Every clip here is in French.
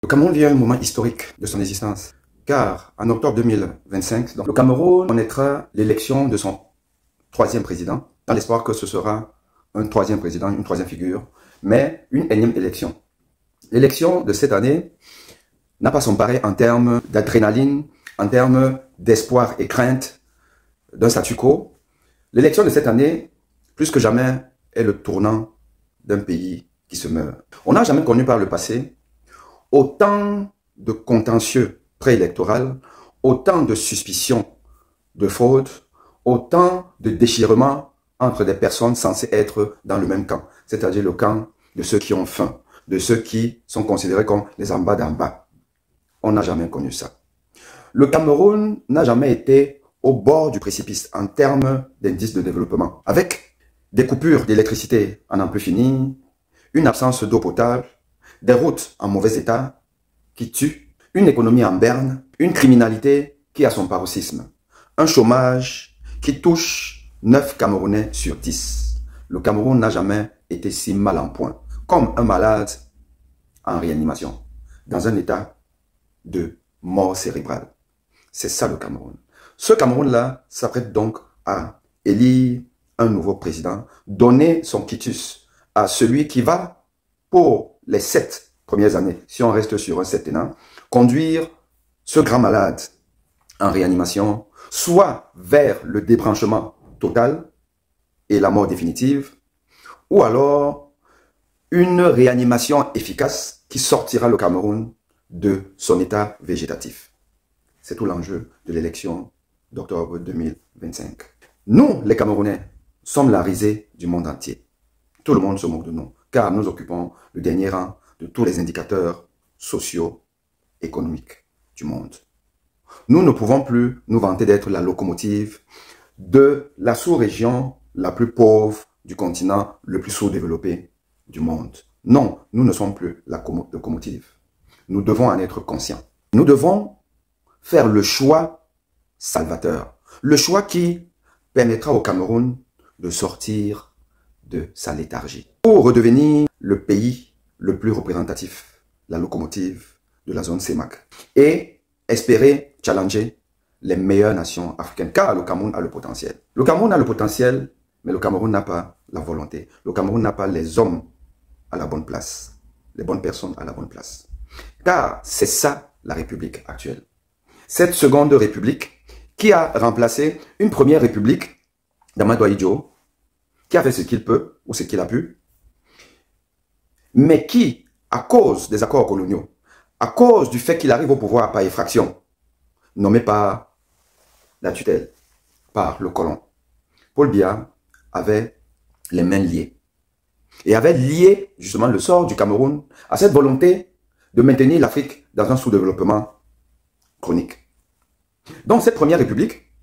Le Cameroun vit un moment historique de son existence, car en octobre 2025, le Cameroun connaîtra l'élection de son troisième président, dans l'espoir que ce sera un troisième président, une troisième figure, mais une énième élection. L'élection de cette année n'a pas son pareil en termes d'adrénaline, en termes d'espoir et crainte d'un statu quo. L'élection de cette année, plus que jamais, est le tournant d'un pays qui se meurt. On n'a jamais connu par le passé autant de contentieux préélectoral, autant de suspicions de fraude, autant de déchirements entre des personnes censées être dans le même camp, c'est-à-dire le camp de ceux qui ont faim, de ceux qui sont considérés comme les en bas d'en bas. On n'a jamais connu ça. Le Cameroun n'a jamais été au bord du précipice en termes d'indices de développement, avec des coupures d'électricité à n'en plus finir, une absence d'eau potable, des routes en mauvais état qui tuent, une économie en berne, une criminalité qui a son paroxysme, un chômage qui touche 9 Camerounais sur 10. Le Cameroun n'a jamais été si mal en point, comme un malade en réanimation, dans un état de mort cérébrale. C'est ça le Cameroun. Ce Cameroun-là s'apprête donc à élire un nouveau président, donner son quitus à celui qui va, pour les 7 premières années, si on reste sur un septennat, conduire ce grand malade en réanimation, soit vers le débranchement total et la mort définitive, ou alors une réanimation efficace qui sortira le Cameroun de son état végétatif. C'est tout l'enjeu de l'élection d'octobre 2025. Nous, les Camerounais, sommes la risée du monde entier. Tout le monde se moque de nous, car nous occupons le dernier rang de tous les indicateurs sociaux, économiques du monde. Nous ne pouvons plus nous vanter d'être la locomotive de la sous-région la plus pauvre du continent le plus sous-développé du monde. Non, nous ne sommes plus la locomotive. Nous devons en être conscients. Nous devons faire le choix salvateur. Le choix qui permettra au Cameroun de sortir de sa léthargie pour redevenir le pays le plus représentatif, la locomotive de la zone CEMAC, et espérer challenger les meilleures nations africaines, car le Cameroun a le potentiel. Le Cameroun a le potentiel, mais le Cameroun n'a pas la volonté. Le Cameroun n'a pas les hommes à la bonne place, les bonnes personnes à la bonne place. Car c'est ça la République actuelle. Cette seconde République qui a remplacé une première République d'Amadou Ahidjo, qui a fait ce qu'il peut ou ce qu'il a pu, mais qui, à cause des accords coloniaux, à cause du fait qu'il arrive au pouvoir par effraction, nommé par la tutelle, par le colon, Paul Biya avait les mains liées et avait lié justement le sort du Cameroun à cette volonté de maintenir l'Afrique dans un sous-développement chronique. Donc cette première république,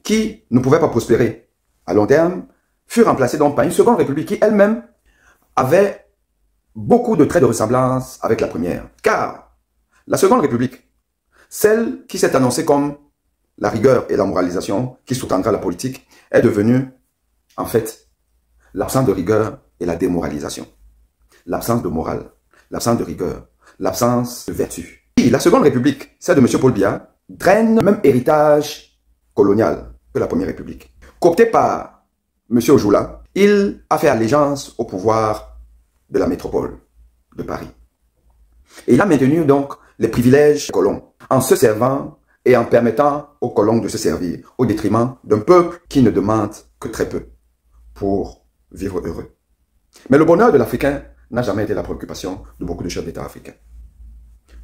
qui ne pouvait pas prospérer à long terme, fut remplacée donc par une seconde république qui elle-même avait beaucoup de traits de ressemblance avec la première. Car la seconde république, celle qui s'est annoncée comme la rigueur et la moralisation qui sous-tendra la politique, est devenue en fait l'absence de rigueur et la démoralisation. L'absence de morale, l'absence de rigueur, l'absence de vertu. Et la seconde république, celle de M. Paul Biya, draine le même héritage colonial que la première république. Coopté par M. Ojoula, il a fait allégeance au pouvoir de la métropole de Paris. Et il a maintenu donc les privilèges des colons en se servant et en permettant aux colons de se servir au détriment d'un peuple qui ne demande que très peu pour vivre heureux. Mais le bonheur de l'Africain n'a jamais été la préoccupation de beaucoup de chefs d'État africains.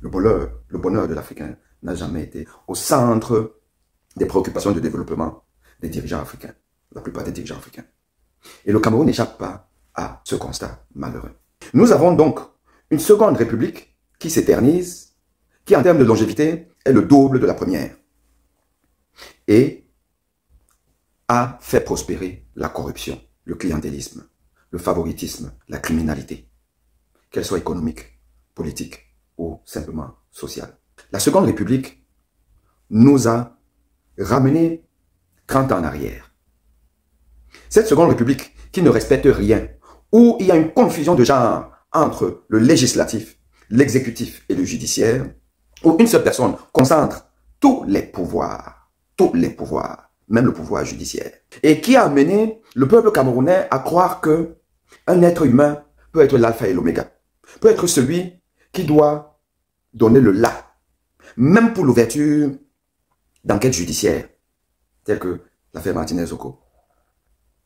Le bonheur de l'Africain n'a jamais été au centre des préoccupations de développement des dirigeants africains, la plupart des dirigeants africains. Et le Cameroun n'échappe pas à ce constat malheureux. Nous avons donc une seconde république qui s'éternise, qui en termes de longévité est le double de la première, et a fait prospérer la corruption, le clientélisme, le favoritisme, la criminalité, qu'elle soit économique, politique ou simplement sociale. La seconde république nous a ramené 30 ans en arrière. Cette seconde république qui ne respecte rien, où il y a une confusion de genre entre le législatif, l'exécutif et le judiciaire, où une seule personne concentre tous les pouvoirs, même le pouvoir judiciaire, et qui a amené le peuple camerounais à croire que un être humain peut être l'alpha et l'oméga, peut être celui qui doit donner le là, même pour l'ouverture d'enquêtes judiciaires, telles que l'affaire Martinez-Oko.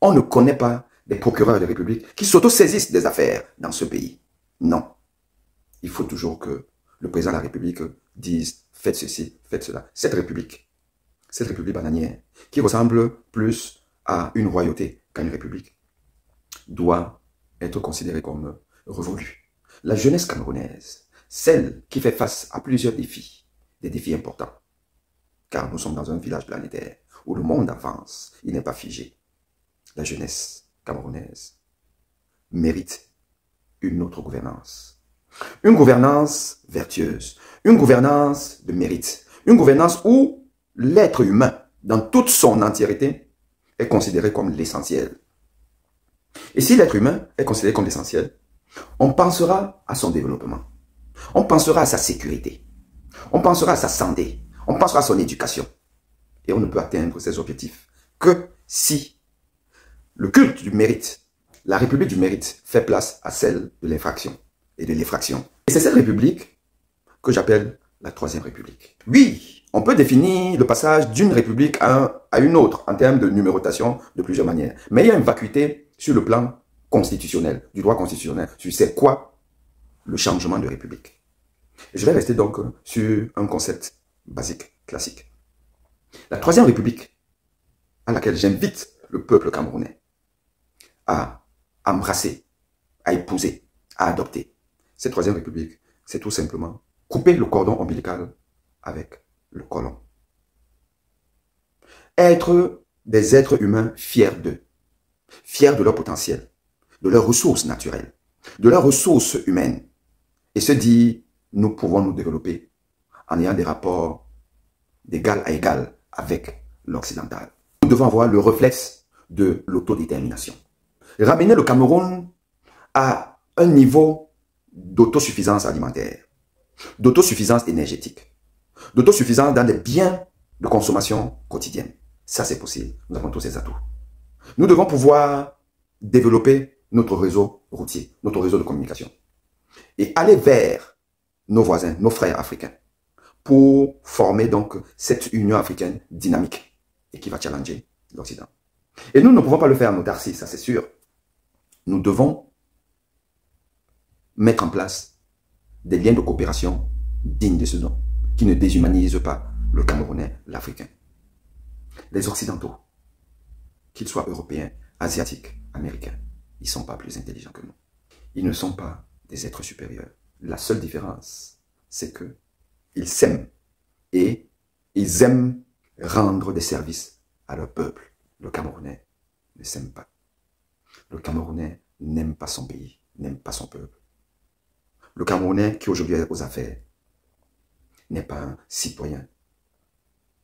On ne connaît pas des procureurs de République qui s'auto-saisissent des affaires dans ce pays. Non. Il faut toujours que le président de la République dise « faites ceci, faites cela ». Cette République bananière, qui ressemble plus à une royauté qu'à une République, doit être considérée comme révolue. La jeunesse camerounaise, celle qui fait face à plusieurs défis, des défis importants, car nous sommes dans un village planétaire où le monde avance, il n'est pas figé. La jeunesse camerounaise mérite une autre gouvernance. Une gouvernance vertueuse, une gouvernance de mérite, une gouvernance où l'être humain, dans toute son entièreté, est considéré comme l'essentiel. Et si l'être humain est considéré comme l'essentiel, on pensera à son développement, on pensera à sa sécurité, on pensera à sa santé, on pensera à son éducation. Et on ne peut atteindre ces objectifs que si le culte du mérite, la République du mérite, fait place à celle de l'infraction et de l'effraction. Et c'est cette République que j'appelle la Troisième République. Oui, on peut définir le passage d'une République à une autre en termes de numérotation de plusieurs manières. Mais il y a une vacuité sur le plan constitutionnel, du droit constitutionnel, sur c'est quoi le changement de République. Et je vais rester donc sur un concept basique, classique. La Troisième République, à laquelle j'invite le peuple camerounais à embrasser, à épouser, à adopter. Cette Troisième République, c'est tout simplement couper le cordon ombilical avec le colon. Être des êtres humains fiers d'eux, fiers de leur potentiel, de leurs ressources naturelles, de leurs ressources humaines, et se dire, nous pouvons nous développer en ayant des rapports d'égal à égal avec l'occidental. Nous devons avoir le réflexe de l'autodétermination. Ramener le Cameroun à un niveau d'autosuffisance alimentaire, d'autosuffisance énergétique, d'autosuffisance dans les biens de consommation quotidienne. Ça, c'est possible. Nous avons tous ces atouts. Nous devons pouvoir développer notre réseau routier, notre réseau de communication et aller vers nos voisins, nos frères africains pour former donc cette Union africaine dynamique et qui va challenger l'Occident. Et nous ne pouvons pas le faire en autarcie, ça c'est sûr. Nous devons mettre en place des liens de coopération dignes de ce nom, qui ne déshumanisent pas le Camerounais, l'Africain. Les Occidentaux, qu'ils soient européens, asiatiques, américains, ils ne sont pas plus intelligents que nous. Ils ne sont pas des êtres supérieurs. La seule différence, c'est que ils s'aiment et ils aiment rendre des services à leur peuple. Le Camerounais ne s'aime pas. Le Camerounais n'aime pas son pays, n'aime pas son peuple. Le Camerounais qui aujourd'hui est aux affaires n'est pas un citoyen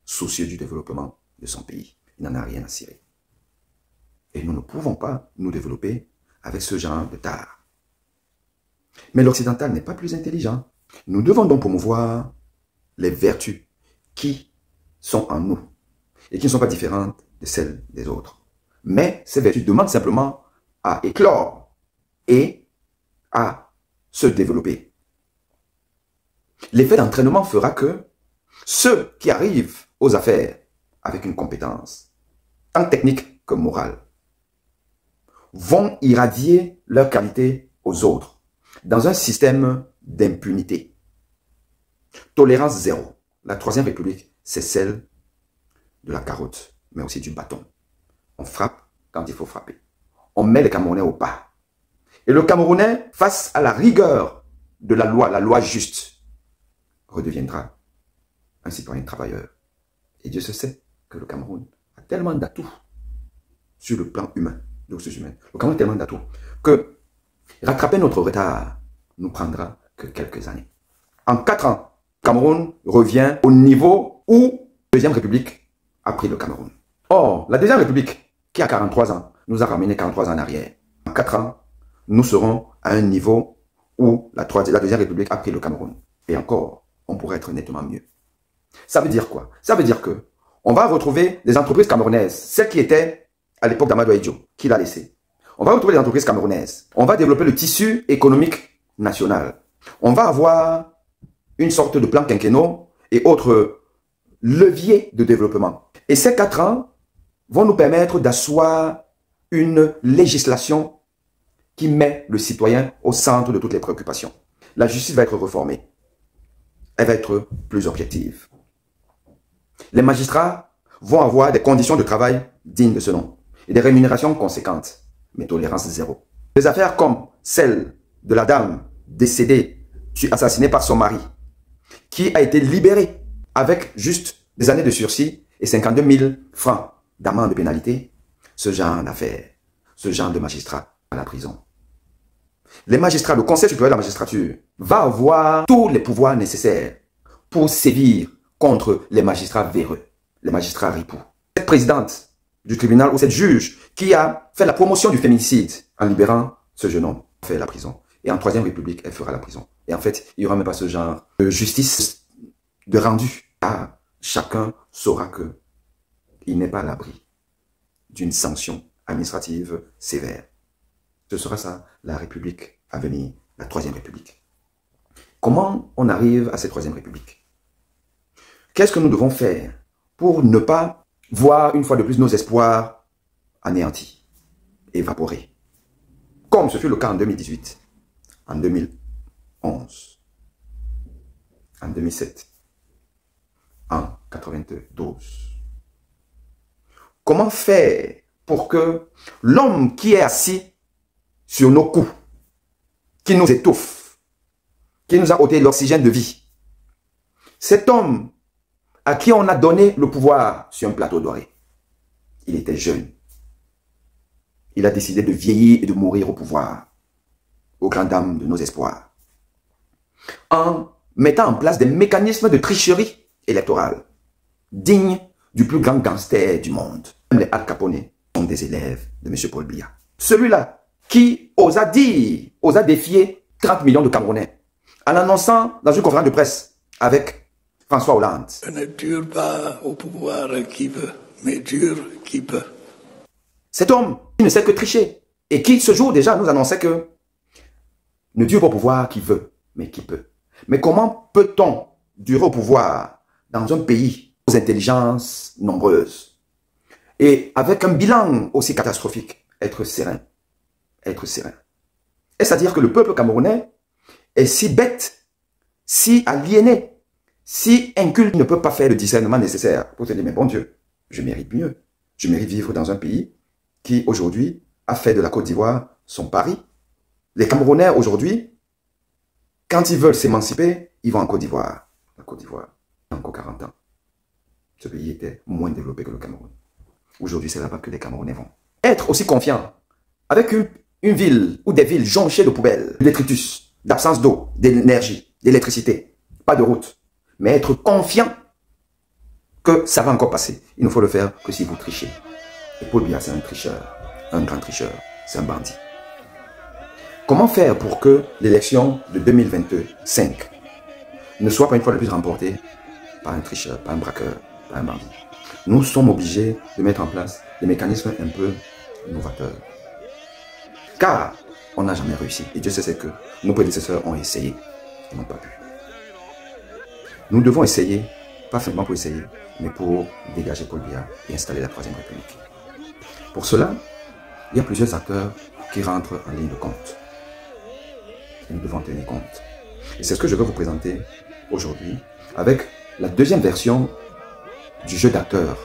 soucieux du développement de son pays. Il n'en a rien à cirer. Et nous ne pouvons pas nous développer avec ce genre de tard. Mais l'occidental n'est pas plus intelligent. Nous devons donc promouvoir les vertus qui sont en nous et qui ne sont pas différentes de celles des autres. Mais ces vertus demandent simplement à éclore et à se développer. L'effet d'entraînement fera que ceux qui arrivent aux affaires avec une compétence, tant technique que morale, vont irradier leur qualité aux autres dans un système d'impunité. Tolérance zéro. La Troisième République, c'est celle de la carotte, mais aussi du bâton. On frappe quand il faut frapper. On met les Camerounais au pas. Et le Camerounais, face à la rigueur de la loi juste, redeviendra un citoyen travailleur. Et Dieu se sait que le Cameroun a tellement d'atouts sur le plan humain, de ressources humaines. Le Cameroun a tellement d'atouts que rattraper notre retard nous prendra que quelques années. En 4 ans, Cameroun revient au niveau où la Deuxième République a pris le Cameroun. Or, la Deuxième République, qui a 43 ans, nous a ramené 43 ans en arrière. En 4 ans, nous serons à un niveau où la Deuxième République a pris le Cameroun. Et encore, on pourrait être nettement mieux. Ça veut dire quoi? Ça veut dire que on va retrouver des entreprises camerounaises, celles qui étaient à l'époque d'Amadou Ahidjo, qui l'a laissé. On va retrouver des entreprises camerounaises. On va développer le tissu économique national. On va avoir une sorte de plan quinquennal et autres leviers de développement. Et ces 4 ans vont nous permettre d'asseoir une législation qui met le citoyen au centre de toutes les préoccupations. La justice va être réformée. Elle va être plus objective. Les magistrats vont avoir des conditions de travail dignes de ce nom et des rémunérations conséquentes, mais tolérance zéro. Des affaires comme celle de la dame décédée, assassinée par son mari, qui a été libérée avec juste des années de sursis et 52 000 francs d'amende de pénalité, ce genre d'affaires, ce genre de magistrats à la prison. Les magistrats, le Conseil supérieur de la magistrature va avoir tous les pouvoirs nécessaires pour sévir contre les magistrats véreux, les magistrats ripoux. Cette présidente du tribunal ou cette juge qui a fait la promotion du féminicide en libérant ce jeune homme fait la prison. Et en Troisième République, elle fera la prison. Et en fait, il n'y aura même pas ce genre de justice de rendu. Car chacun saura que il n'est pas à l'abri d'une sanction administrative sévère. Ce sera ça, la République à venir, la Troisième République. Comment on arrive à cette Troisième République? Qu'est-ce que nous devons faire pour ne pas voir une fois de plus nos espoirs anéantis, évaporés? Comme ce fut le cas en 2018, en 2011, en 2007, en 92. Comment faire pour que l'homme qui est assis sur nos coups, qui nous étouffe, qui nous a ôté l'oxygène de vie, cet homme à qui on a donné le pouvoir sur un plateau doré, il était jeune. Il a décidé de vieillir et de mourir au pouvoir, aux grandes dames de nos espoirs, en mettant en place des mécanismes de tricherie électorale, dignes du plus grand gangster du monde. Même les Al Capone sont des élèves de M. Paul Biya. Celui-là qui osa dire, osa défier 30 millions de Camerounais, en annonçant dans une conférence de presse avec François Hollande. On ne dure pas au pouvoir qui veut, mais dure qui peut. Cet homme, qui ne sait que tricher, et qui ce jour déjà nous annonçait que ne dure pas au pouvoir qui veut, mais qui peut. Mais comment peut-on durer au pouvoir dans un pays aux intelligences nombreuses et avec un bilan aussi catastrophique? Être serein. Être serein. Est-ce à dire que le peuple camerounais est si bête, si aliéné, si inculte, ne peut pas faire le discernement nécessaire pour se dire, mais bon Dieu, je mérite mieux. Je mérite vivre dans un pays qui aujourd'hui a fait de la Côte d'Ivoire son pari. Les Camerounais aujourd'hui, quand ils veulent s'émanciper, ils vont en Côte d'Ivoire. La Côte d'Ivoire, il y a encore 40 ans, ce pays était moins développé que le Cameroun. Aujourd'hui, c'est là-bas que les Camerounais vont. Être aussi confiant avec une ville ou des villes jonchées de poubelles, de détritus, d'absence d'eau, d'énergie, d'électricité, pas de route, mais être confiant que ça va encore passer. Il ne faut le faire que si vous trichez. Et Paul Biya, c'est un tricheur, un grand tricheur, c'est un bandit. Comment faire pour que l'élection de 2025 ne soit pas une fois de plus remportée par un tricheur, par un braqueur, par un bandit? Nous sommes obligés de mettre en place des mécanismes un peu novateurs. Car on n'a jamais réussi. Et Dieu sait que nos prédécesseurs ont essayé et n'ont pas pu. Nous devons essayer, pas seulement pour essayer, mais pour dégager Paul Biya et installer la Troisième République. Pour cela, il y a plusieurs acteurs qui rentrent en ligne de compte. Et nous devons tenir compte. Et c'est ce que je vais vous présenter aujourd'hui avec la deuxième version du jeu d'acteurs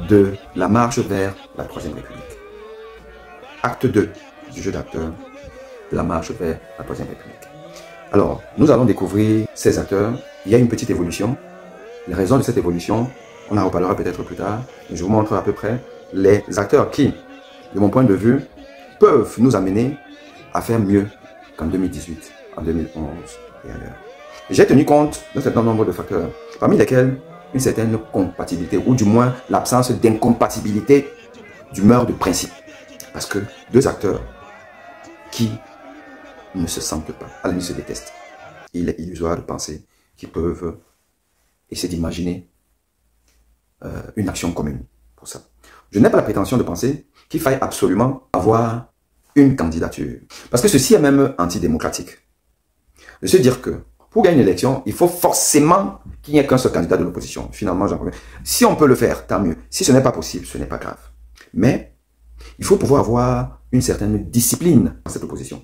de la marche vers la Troisième République. Acte 2 du jeu d'acteurs de la marche vers la Troisième République. Alors, nous allons découvrir ces acteurs. Il y a une petite évolution. Les raisons de cette évolution, on en reparlera peut-être plus tard. Je vous montre à peu près les acteurs qui, de mon point de vue, peuvent nous amener à faire mieux qu'en 2018, en 2011 et ailleurs. J'ai tenu compte d'un certain nombre de facteurs, parmi lesquels une certaine compatibilité, ou du moins l'absence d'incompatibilité d'humeur de principe. Parce que deux acteurs qui ne se sentent pas, à la limite se détestent. Il est illusoire de penser qu'ils peuvent essayer d'imaginer une action commune pour ça. Je n'ai pas la prétention de penser qu'il faille absolument avoir une candidature. Parce que ceci est même antidémocratique. De se dire que pour gagner une élection, il faut forcément qu'il n'y ait qu'un seul candidat de l'opposition. Finalement, j'en reviens. Si on peut le faire, tant mieux. Si ce n'est pas possible, ce n'est pas grave. Mais il faut pouvoir avoir une certaine discipline dans cette opposition.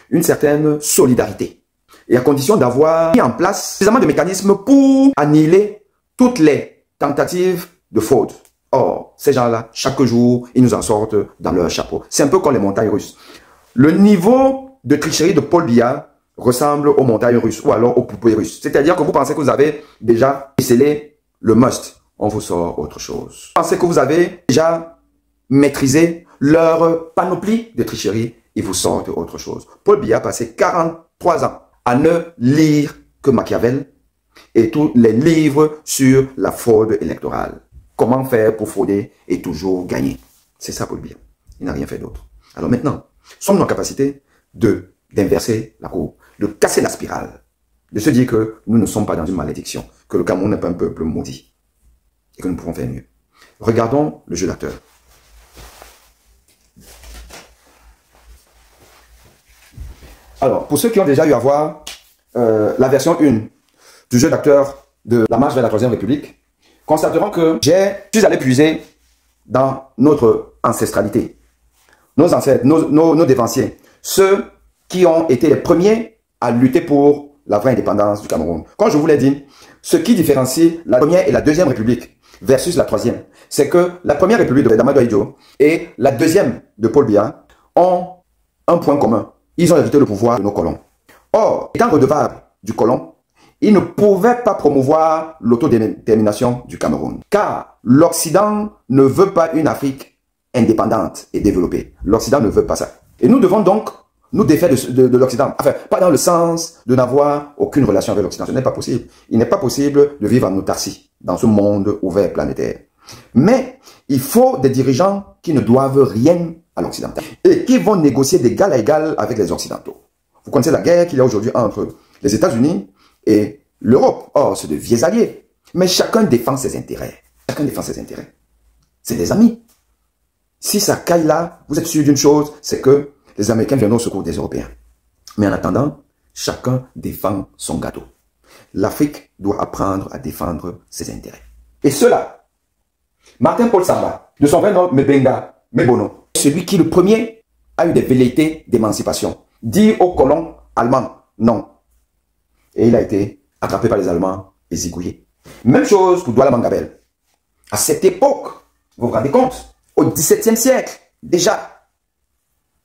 Une certaine solidarité. Et à condition d'avoir mis en place suffisamment de mécanismes pour annihiler toutes les tentatives de fraude. Or, ces gens-là, chaque jour, ils nous en sortent dans leur chapeau. C'est un peu comme les montagnes russes. Le niveau de tricherie de Paul Biya ressemble aux montagnes russes ou alors aux poupées russes. C'est-à-dire que vous pensez que vous avez déjà scellé le must. On vous sort autre chose. Vous pensez que vous avez déjà maîtrisé leur panoplie de tricherie. Ils vous sortent autre chose. Paul Biya a passé 43 ans à ne lire que Machiavel et tous les livres sur la fraude électorale. Comment faire pour frauder et toujours gagner. C'est ça Paul Biya. Il n'a rien fait d'autre. Alors maintenant, sommes-nous en capacité d'inverser la courbe, de casser la spirale, de se dire que nous ne sommes pas dans une malédiction, que le Cameroun n'est pas un peuple maudit et que nous pouvons faire mieux. Regardons le jeu d'acteur. Alors, pour ceux qui ont déjà eu à voir la version 1 du jeu d'acteur de la marche vers la Troisième République, constateront que je suis allé puiser dans notre ancestralité. Nos ancêtres, nos dévanciers, ceux qui ont été les premiers à lutter pour la vraie indépendance du Cameroun. Comme je vous l'ai dit, ce qui différencie la première et la deuxième république versus la troisième, c'est que la première république de d'Amadou Ahidjo et la deuxième de Paul Biya ont un point commun. Ils ont hérité le pouvoir de nos colons. Or, étant redevables du colon, ils ne pouvaient pas promouvoir l'autodétermination du Cameroun. Car l'Occident ne veut pas une Afrique indépendante et développée. L'Occident ne veut pas ça. Et nous devons donc nous défaire de l'Occident. Enfin, pas dans le sens de n'avoir aucune relation avec l'Occident. Ce n'est pas possible. Il n'est pas possible de vivre en autarcie dans ce monde ouvert planétaire. Mais il faut des dirigeants qui ne doivent rien à l'Occident et qui vont négocier d'égal à égal avec les Occidentaux. Vous connaissez la guerre qu'il y a aujourd'hui entre les États-Unis et l'Europe. Or, c'est de vieux alliés. Mais chacun défend ses intérêts. Chacun défend ses intérêts. C'est des amis. Si ça caille là, vous êtes sûr d'une chose, c'est que les Américains viennent au secours des Européens. Mais en attendant, chacun défend son gâteau. L'Afrique doit apprendre à défendre ses intérêts. Et cela, Martin Paul Samba, de son vrai nom Mbenga Mebono, celui qui le premier a eu des velléités d'émancipation, dit aux colons allemands non. Et il a été attrapé par les Allemands et zigouillé. Même chose pour Douala Mangabel. À cette époque, vous vous rendez compte, au XVIIe siècle, déjà,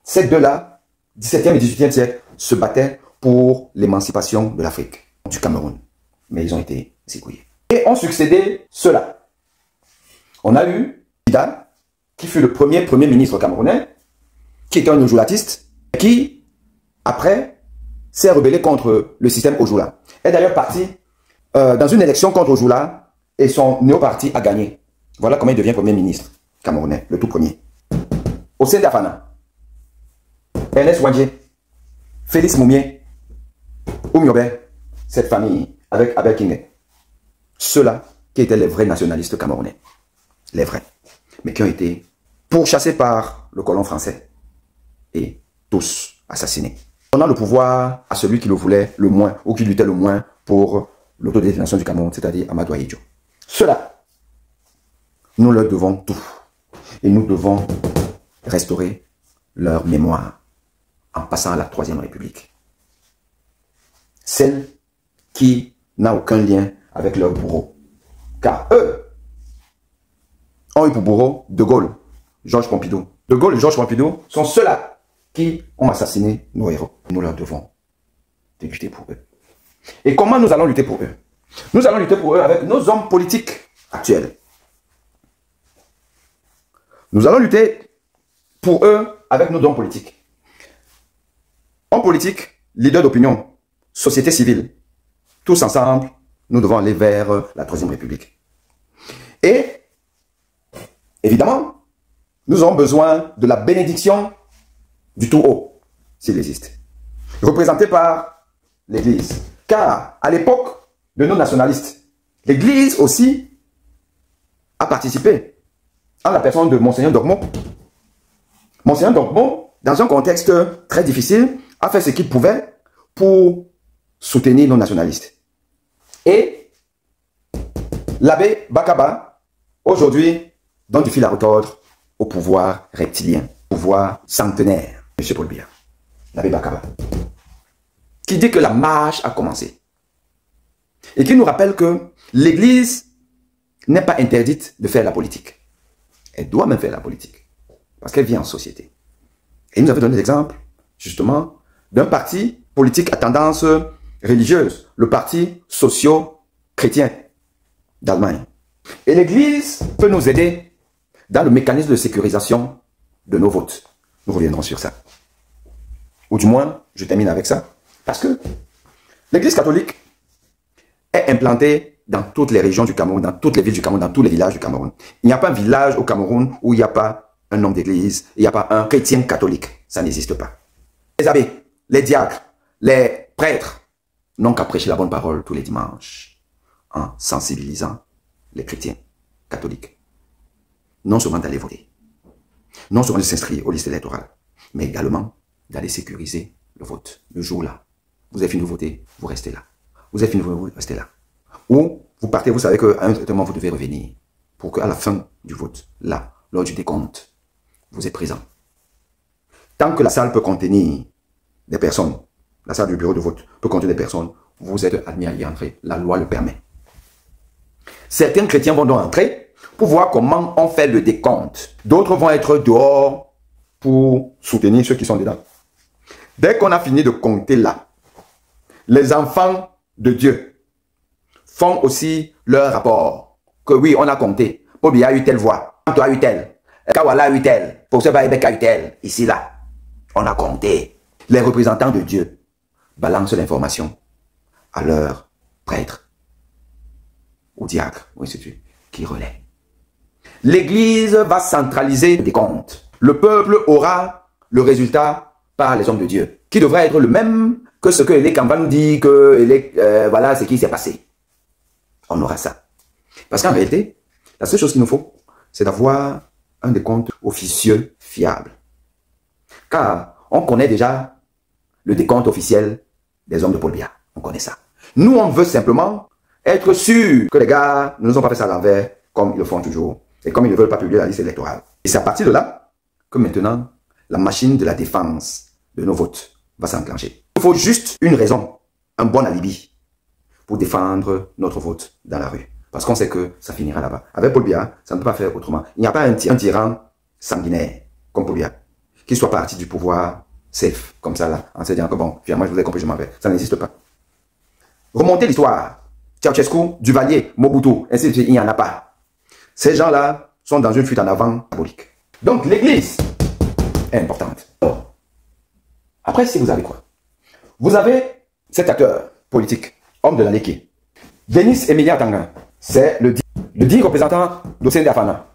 ces deux-là, 17e et 18e siècle, se battaient pour l'émancipation de l'Afrique, du Cameroun. Mais ils ont été zigouillés. Et ont succédé ceux-là. On a eu Ida, qui fut le premier ministre camerounais, qui était un ojulatiste, qui, après, s'est rebellé contre le système Ojula. Est d'ailleurs parti dans une élection contre Ojula et son néo-parti a gagné. Voilà comment il devient premier ministre camerounais, le tout premier. Hossein Dafana, Ernest Ouadjé, Félix Moumié, Oumiobe, cette famille avec Abel Kingé. Ceux-là qui étaient les vrais nationalistes camerounais. Les vrais. Mais qui ont été pourchassés par le colon français et tous assassinés. Donnant le pouvoir à celui qui le voulait le moins ou qui luttait le moins pour l'autodétermination du Cameroun, c'est-à-dire Amadou Ahidjo. Ceux-là, nous leur devons tout. Et nous devons restaurer leur mémoire en passant à la Troisième République. Celle qui n'a aucun lien avec leur bourreau. Car eux ont eu pour bourreau De Gaulle, Georges Pompidou. De Gaulle et Georges Pompidou sont ceux-là qui ont assassiné nos héros. Nous leur devons de lutter pour eux. Et comment nous allons lutter pour eux? Nous allons lutter pour eux avec nos hommes politiques actuels. Nous allons lutter pour eux avec nos hommes politiques. Hommes politiques, leaders d'opinion, société civile. Tous ensemble, nous devons aller vers la Troisième République. Et, évidemment, nous avons besoin de la bénédiction du tout haut, s'il existe. représentée par l'Église. Car à l'époque de nos nationalistes, l'Église aussi a participé à la personne de Monseigneur Dormo. Monseigneur Dormo, dans un contexte très difficile, a fait ce qu'il pouvait pour soutenir nos nationalistes. Et l'abbé Bakaba, aujourd'hui, donne du fil à retordre au pouvoir reptilien, pouvoir centenaire, M. Paul Biya, l'abbé Bakaba, qui dit que la marche a commencé. Et qui nous rappelle que l'Église n'est pas interdite de faire la politique. Elle doit même faire la politique, parce qu'elle vit en société. Et il nous avait donné l'exemple, justement, d'un parti politique à tendance religieuse, le parti socio-chrétien d'Allemagne. Et l'Église peut nous aider dans le mécanisme de sécurisation de nos votes. Nous reviendrons sur ça. Ou du moins, je termine avec ça, parce que l'Église catholique est implantée dans toutes les régions du Cameroun, dans toutes les villes du Cameroun, dans tous les villages du Cameroun. Il n'y a pas un village au Cameroun où il n'y a pas un homme d'église, il n'y a pas un chrétien catholique. Ça n'existe pas. Les abbés, les diacres, les prêtres n'ont qu'à prêcher la bonne parole tous les dimanches en sensibilisant les chrétiens catholiques. Non seulement d'aller voter, non seulement de s'inscrire aux listes électorales, mais également d'aller sécuriser le vote. Le jour-là, vous avez fini de voter, vous restez là. Vous avez fini de voter, vous restez là. Ou vous partez, vous savez qu'à un certain moment, vous devez revenir pour qu'à la fin du vote, là, lors du décompte, vous êtes présent. Tant que la salle peut contenir des personnes, la salle du bureau de vote peut contenir des personnes, vous êtes admis à y entrer. La loi le permet. Certains chrétiens vont donc entrer pour voir comment on fait le décompte. D'autres vont être dehors pour soutenir ceux qui sont dedans. Dès qu'on a fini de compter là, les enfants de Dieu font aussi leur rapport. Que oui, on a compté. Paul Biya a eu telle voix. Toi a eu telle. Kawala a eu telle. Pour ce Baïbek a eu telle. Ici, là. On a compté. Les représentants de Dieu balancent l'information à leurs prêtres, aux diacres, ou ainsi de suite, qui relaient. L'Église va centraliser les comptes. Le peuple aura le résultat par les hommes de Dieu, qui devrait être le même que ce que les Kamba nous dit que voilà ce qui s'est passé. On aura ça. Parce qu'en réalité, la seule chose qu'il nous faut, c'est d'avoir un décompte officieux fiable. Car on connaît déjà le décompte officiel des hommes de Paul Biya. On connaît ça. Nous, on veut simplement être sûr que les gars ne nous ont pas fait ça à l'envers, comme ils le font toujours, et comme ils ne veulent pas publier la liste électorale. Et c'est à partir de là que maintenant, la machine de la défense de nos votes va s'enclencher. Il faut juste une raison, un bon alibi, pour défendre notre vote dans la rue. Parce qu'on sait que ça finira là-bas. Avec Paul Biya, ça ne peut pas faire autrement. Il n'y a pas un tyran sanguinaire, comme Paul Biya, qui soit parti du pouvoir safe, comme ça là, en se disant que bon, finalement je vous ai compris, je m'en vais. Ça n'existe pas. Remontez l'histoire. Ceausescu, Duvalier, Mobutu, ainsi de suite, il n'y en a pas. Ces gens-là sont dans une fuite en avant diabolique. Donc l'Église est importante. Après, si vous avez quoi? Vous avez cet acteur politique, homme de la Léké, Denis Emilia Tanguin. C'est le dit représentant d'Océan Afana,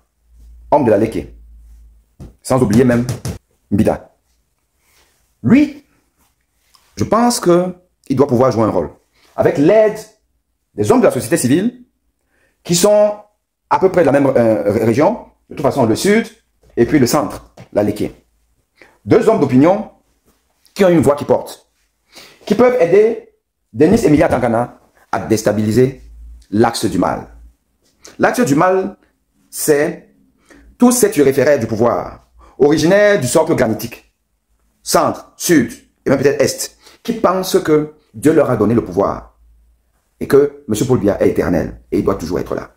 homme de la Léké. Sans oublier même Mbida. Lui, je pense qu'il doit pouvoir jouer un rôle. Avec l'aide des hommes de la société civile qui sont à peu près de la même région, de toute façon le sud et puis le centre, la Léké. Deux hommes d'opinion qui ont une voix qui porte, qui peuvent aider Denis Emilia Tangana à déstabiliser l'axe du mal. L'axe du mal, c'est tous ces turiféraires du pouvoir, originaires du socle granitique, centre, sud et même peut-être est, qui pensent que Dieu leur a donné le pouvoir et que M. Paul Biya est éternel et il doit toujours être là.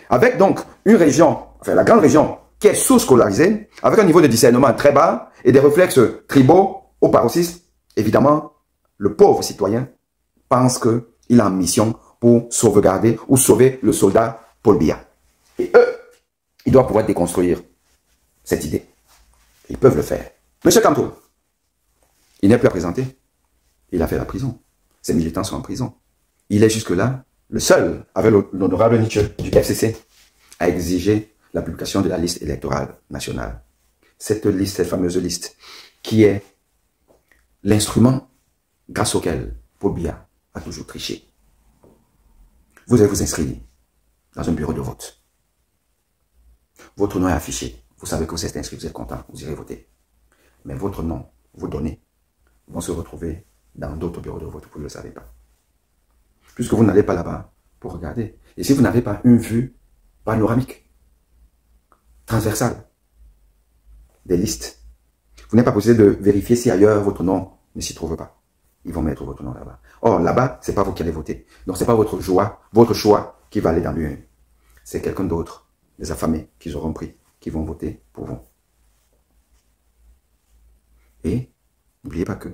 Avec donc une région, enfin la grande région, qui est sous-scolarisée, avec un niveau de discernement très bas et des réflexes tribaux au paroxysme, évidemment, le pauvre citoyen pense qu'il a une mission pour sauvegarder ou sauver le soldat Paul Biya. Et eux, ils doivent pouvoir déconstruire cette idée. Ils peuvent le faire. Monsieur Kanto, il n'est plus à présenter. Il a fait la prison. Ses militants sont en prison. Il est jusque-là le seul, avec l'honorable Nietzsche du FCC, à exiger la publication de la liste électorale nationale. Cette liste, cette fameuse liste, qui est l'instrument grâce auquel Paul Biya a toujours triché. Vous allez vous inscrire dans un bureau de vote. Votre nom est affiché. Vous savez que vous êtes inscrit, vous êtes content, vous irez voter. Mais votre nom, vos données, vont se retrouver dans d'autres bureaux de vote, vous ne le savez pas. Puisque vous n'allez pas là-bas pour regarder. Et si vous n'avez pas une vue panoramique, transversale, des listes, vous n'êtes pas possible de vérifier si ailleurs votre nom ne s'y trouve pas. Ils vont mettre votre nom là-bas. Or, là-bas, ce n'est pas vous qui allez voter. Donc, ce n'est pas votre choix qui va aller dans l'urne. C'est quelqu'un d'autre, des affamés qu'ils auront pris, qui vont voter pour vous. Et n'oubliez pas que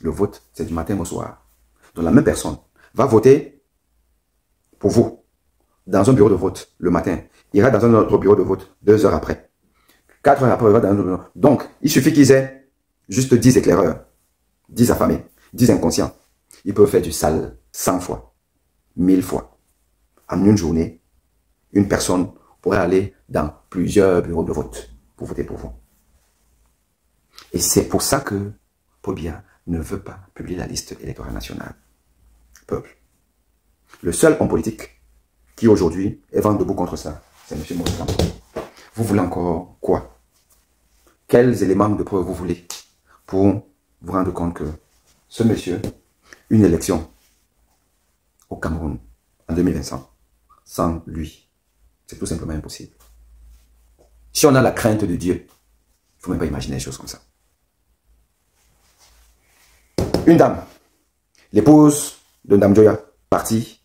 le vote, c'est du matin au soir. Donc, la même personne va voter pour vous dans un bureau de vote le matin. Il ira dans un autre bureau de vote 2 heures après. 4 heures après, il va dans un autre bureau. Donc, il suffit qu'ils aient juste 10 éclaireurs, 10 affamés, 10 inconscients. Ils peuvent faire du sale 100 fois, 1000 fois. En une journée, une personne pourrait aller dans plusieurs bureaux de vote pour voter pour vous. Et c'est pour ça que Paul Biya ne veut pas publier la liste électorale nationale. Peuple. Le seul homme politique qui aujourd'hui est vent debout contre ça, c'est M. Maurice Kamto. Vous voulez encore quoi? Quels éléments de preuve vous voulez pour vous rendre compte que ce monsieur, une élection au Cameroun en 2025, sans lui, c'est tout simplement impossible. Si on a la crainte de Dieu, il ne faut même pas imaginer des choses comme ça. Une dame, l'épouse de Ndam Joya, parti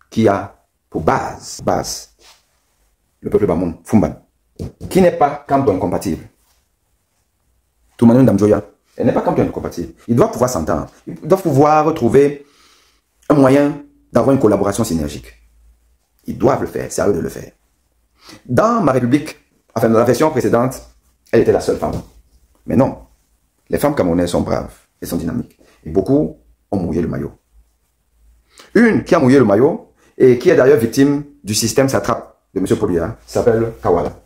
qui a pour base, le peuple Bamoun, Fumban, qui n'est pas Kamto incompatible. Tout le monde Ndam Joya, elle n'est pas Kamto incompatible. Ils doivent pouvoir s'entendre. Ils doivent pouvoir trouver un moyen d'avoir une collaboration synergique. Ils doivent le faire, c'est à eux de le faire. Dans ma République, enfin dans la version précédente, elle était la seule femme. Mais non, les femmes camerounaises sont braves, elles sont dynamiques. Et beaucoup ont mouillé le maillot. Une qui a mouillé le maillot et qui est d'ailleurs victime du système satrape de M. Paul Biya s'appelle Kawala.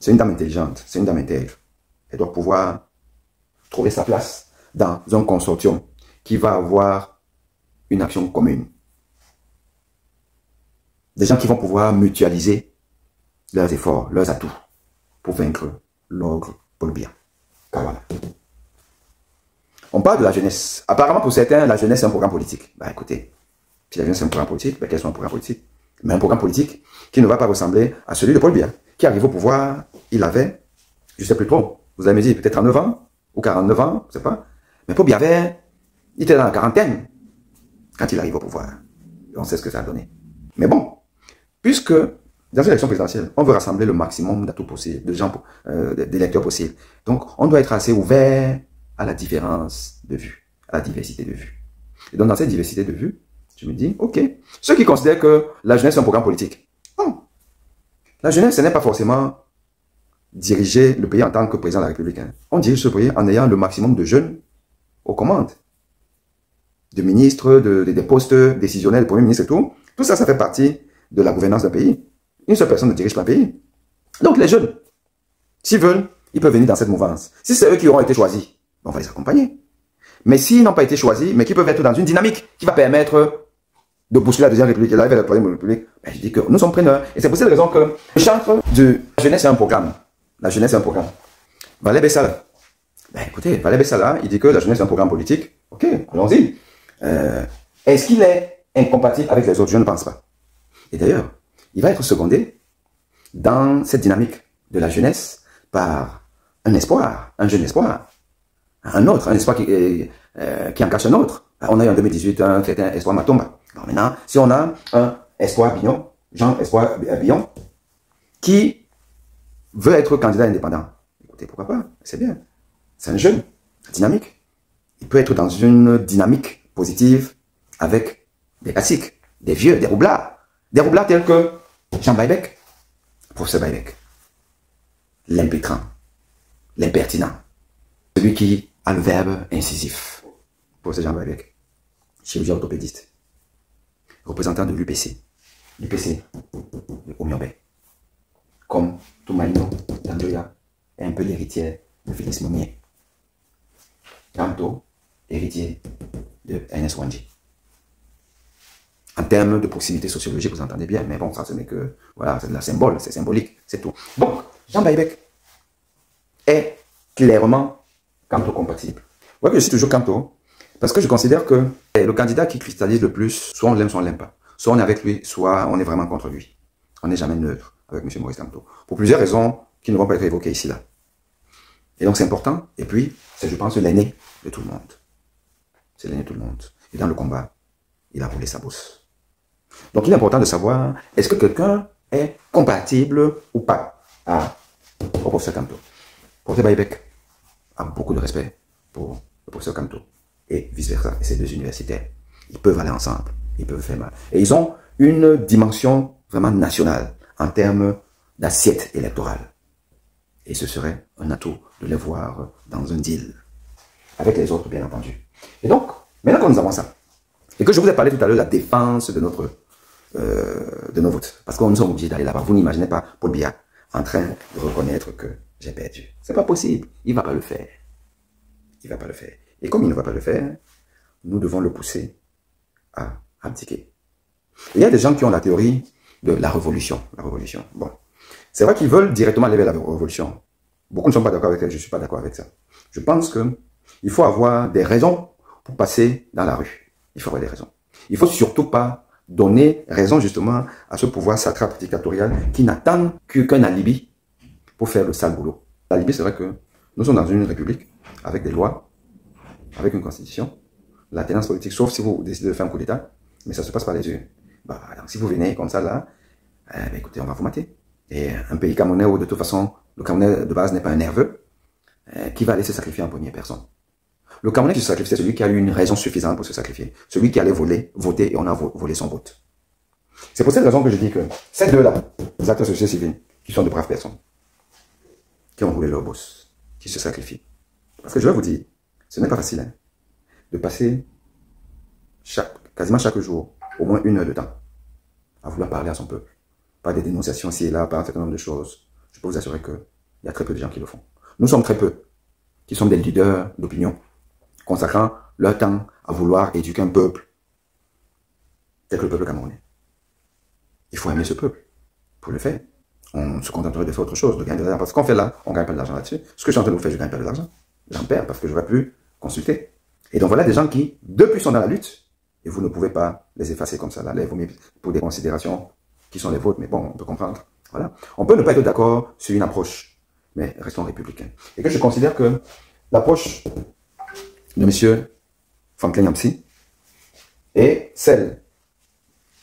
C'est une dame intelligente, c'est une dame intègre. Elle doit pouvoir trouver sa place dans un consortium qui va avoir une action commune. Des gens qui vont pouvoir mutualiser leurs efforts, leurs atouts pour vaincre l'ogre Paul Biya. Kawala. On parle de la jeunesse. Apparemment, pour certains, la jeunesse, c'est un programme politique. Bah écoutez, si la jeunesse, c'est un programme politique, bah, quel soit un programme politique? Mais un programme politique qui ne va pas ressembler à celui de Paul Biya, qui arrive au pouvoir, il avait, je ne sais plus trop, vous allez me dire, peut-être 39 ans, ou 49 ans, je ne sais pas. Mais Paul Biya il était dans la quarantaine, quand il arrive au pouvoir. Et on sait ce que ça a donné. Mais bon, puisque, dans une élection présidentielle, on veut rassembler le maximum d'atouts possibles, de gens, d'électeurs possibles. Donc, on doit être assez ouvert à la différence de vue, à la diversité de vue. Et donc, dans cette diversité de vue, je me dis, ok, ceux qui considèrent que la jeunesse est un programme politique. Non. La jeunesse, ce n'est pas forcément diriger le pays en tant que président de la République. Hein. On dirige ce pays en ayant le maximum de jeunes aux commandes. De ministres, des postes décisionnels, de premier ministre et tout. Tout ça, ça fait partie de la gouvernance d'un pays. Une seule personne ne dirige pas un pays. Donc, les jeunes, s'ils veulent, ils peuvent venir dans cette mouvance. Si c'est eux qui auront été choisis, on va les accompagner. Mais s'ils n'ont pas été choisis, mais qui peuvent être dans une dynamique qui va permettre de bousculer la deuxième république et l'arrivée de la troisième république, ben je dis que nous sommes preneurs. Et c'est pour cette raison que le chantre de la jeunesse est un programme. La jeunesse est un programme. Valé Bessala. Ben écoutez, Valé Bessala, il dit que la jeunesse est un programme politique. Ok, allons-y. Est-ce qu'il est incompatible avec les autres? Je ne pense pas. Et d'ailleurs, il va être secondé dans cette dynamique de la jeunesse par un espoir, un jeune espoir. Un autre, un espoir qui en cache un autre. On a eu en 2018 un certain espoir Matomba. Alors maintenant, si on a un espoir Billon, Jean Espoir Billon, qui veut être candidat indépendant, écoutez, pourquoi pas, c'est bien. C'est un jeune, dynamique. Il peut être dans une dynamique positive avec des classiques, des vieux, des roublards. Des roublards tels que Jean Baïbek, professeur Baïbek, l'impétrant, l'impertinent, celui qui a le verbe incisif, professeur Jean Baïbek, chirurgien orthopédiste, représentant de l'UPC, l'UPC de Omiobé, comme Toumaïno Dandoya est un peu l'héritière de Félix Momier. Kamto, héritier de Ernest Wanji. En termes de proximité sociologique, vous entendez bien, mais bon, ça ce n'est que, voilà, c'est de la symbole, c'est symbolique, c'est tout. Donc, Jean Baïbek est clairement Kamto compatible. Vous voyez que je suis toujours Kamto, parce que je considère que le candidat qui cristallise le plus, soit on l'aime, soit on l'aime pas. Soit on est avec lui, soit on est vraiment contre lui. On n'est jamais neutre avec M. Maurice Kamto. Pour plusieurs raisons qui ne vont pas être évoquées ici, là. Et donc c'est important, et puis, c'est, je pense, l'aîné de tout le monde. C'est l'aîné de tout le monde. Et dans le combat, il a roulé sa bosse. Donc il est important de savoir, est-ce que quelqu'un est compatible ou pas au professeur Kamto. Le professeur Baïbek a beaucoup de respect pour le professeur Kamto. Et vice-versa, et ces deux universitaires. Ils peuvent aller ensemble, ils peuvent faire mal. Et ils ont une dimension vraiment nationale en termes d'assiette électorale. Et ce serait un atout de les voir dans un deal. Avec les autres, bien entendu. Et donc, maintenant que nous avons ça, et que je vous ai parlé tout à l'heure de la défense de de nos votes, parce que nous sommes obligés d'aller là-bas. Vous n'imaginez pas Paul Biya en train de reconnaître que j'ai perdu. C'est pas possible. Il va pas le faire. Il va pas le faire. Et comme il ne va pas le faire, nous devons le pousser à abdiquer. Il y a des gens qui ont la théorie de la révolution. La révolution. Bon. C'est vrai qu'ils veulent directement aller vers la révolution. Beaucoup ne sont pas d'accord avec elle, je ne suis pas d'accord avec ça. Je pense qu'il faut avoir des raisons pour passer dans la rue. Il faut avoir des raisons. Il ne faut surtout pas donner raison justement à ce pouvoir satrape dictatorial qui n'attend qu'un alibi pour faire le sale boulot. L'alibi, c'est vrai que nous sommes dans une république avec des lois, avec une constitution, la tenance politique, sauf si vous décidez de faire un coup d'État, mais ça se passe par les yeux. Bah, donc, si vous venez comme ça là, écoutez, on va vous mater. Et un pays camerounais où de toute façon, le Camerounais de base n'est pas un nerveux, qui va aller se sacrifier en première personne. Le Camerounais qui se sacrifie, c'est celui qui a eu une raison suffisante pour se sacrifier. Celui qui allait voter et on a volé son vote. C'est pour cette raison que je dis que ces deux-là, les acteurs sociaux civils, qui sont de braves personnes, qui ont roulé leur boss, qui se sacrifient. Parce que je vais vous dire, ce n'est pas facile, hein, de passer quasiment chaque jour, au moins 1 heure de temps, à vouloir parler à son peuple. Par des dénonciations ici et là, par un certain nombre de choses. Je peux vous assurer qu'il y a très peu de gens qui le font. Nous sommes très peu, qui sommes des leaders d'opinion, consacrant leur temps à vouloir éduquer un peuple, tel que le peuple camerounais. Il faut aimer ce peuple. Pour le faire, on se contenterait de faire autre chose, de gagner de l'argent. Parce qu'on fait là, on ne gagne pas de l'argent là-dessus. Ce que je suis en train de vous faire, je ne gagne pas de l'argent. J'en perds parce que je ne vais plus consulter. Et donc voilà des gens qui, depuis, sont dans la lutte. Et vous ne pouvez pas les effacer comme ça, là, les vomir pour des considérations qui sont les vôtres. Mais bon, on peut comprendre. Voilà. On peut ne pas être d'accord sur une approche, mais restons républicains. Et que je considère que l'approche de M. Franklin Yamsi et celle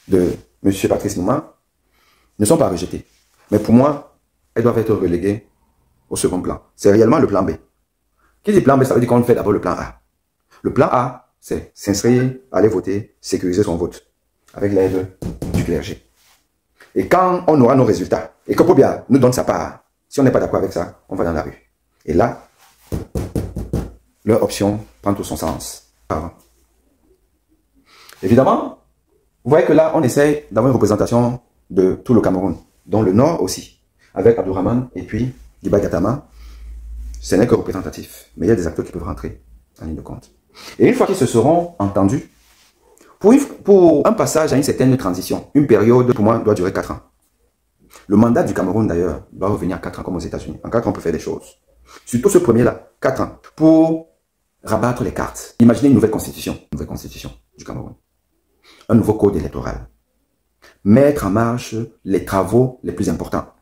de M. Patrice Nouma ne sont pas rejetées. Mais pour moi, elles doivent être reléguées au second plan. C'est réellement le plan B. Qui dit plan B, ça veut dire qu'on fait d'abord le plan A. Le plan A, c'est s'inscrire, aller voter, sécuriser son vote avec l'aide du clergé. Et quand on aura nos résultats, et que Paul Biya nous donne sa part, si on n'est pas d'accord avec ça, on va dans la rue. Et là, leur option prend tout son sens. Évidemment, vous voyez que là, on essaie d'avoir une représentation de tout le Cameroun, dont le Nord aussi, avec Abdourahmane et puis Diba Gatama. Ce n'est que représentatif, mais il y a des acteurs qui peuvent rentrer en ligne de compte. Et une fois qu'ils se seront entendus, pour un passage à une certaine transition, une période, pour moi, doit durer 4 ans. Le mandat du Cameroun, d'ailleurs, doit revenir à 4 ans, comme aux États-Unis. En 4 ans, on peut faire des choses. Surtout ce premier-là, 4 ans, pour rabattre les cartes. Imaginez une nouvelle constitution du Cameroun. Un nouveau code électoral. Mettre en marche les travaux les plus importants,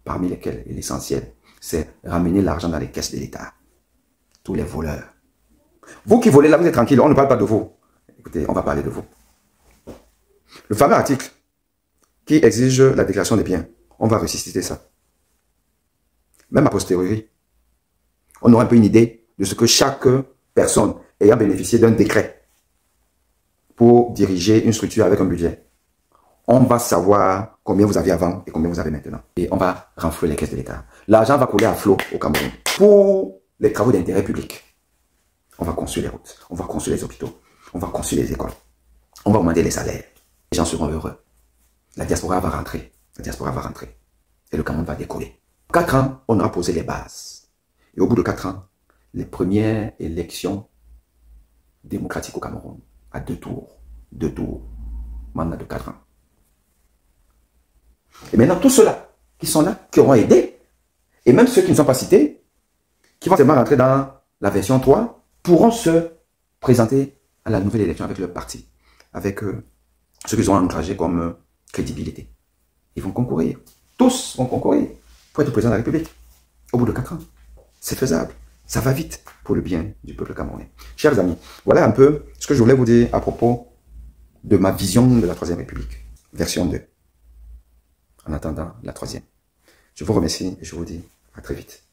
parmi lesquels, et l'essentiel, c'est ramener l'argent dans les caisses de l'État. Tous les voleurs. Vous qui volez là, vous êtes tranquille, on ne parle pas de vous. Écoutez, on va parler de vous. Le fameux article qui exige la déclaration des biens, on va ressusciter ça. Même a posteriori, on aura un peu une idée de ce que chaque personne ayant bénéficié d'un décret pour diriger une structure avec un budget, on va savoir combien vous aviez avant et combien vous avez maintenant. Et on va renflouer les caisses de l'État. L'argent va couler à flot au Cameroun pour les travaux d'intérêt public. On va construire les routes, on va construire les hôpitaux, on va construire les écoles, on va augmenter les salaires. Les gens seront heureux. La diaspora va rentrer. La diaspora va rentrer. Et le Cameroun va décoller. 4 ans, on aura posé les bases. Et au bout de 4 ans, les premières élections démocratiques au Cameroun à 2 tours. 2 tours. Mandat de 4 ans. Et maintenant, tous ceux-là qui sont là, qui auront aidé, et même ceux qui ne sont pas cités, qui vont seulement rentrer dans la version 3, pourront se présenter à la nouvelle élection avec leur parti, avec ce qu'ils ont engagé comme crédibilité. Ils vont concourir. Tous vont concourir pour être président de la République au bout de 4 ans. C'est faisable. Ça va vite pour le bien du peuple camerounais. Chers amis, voilà un peu ce que je voulais vous dire à propos de ma vision de la Troisième République, version 2. En attendant la troisième. Je vous remercie et je vous dis à très vite.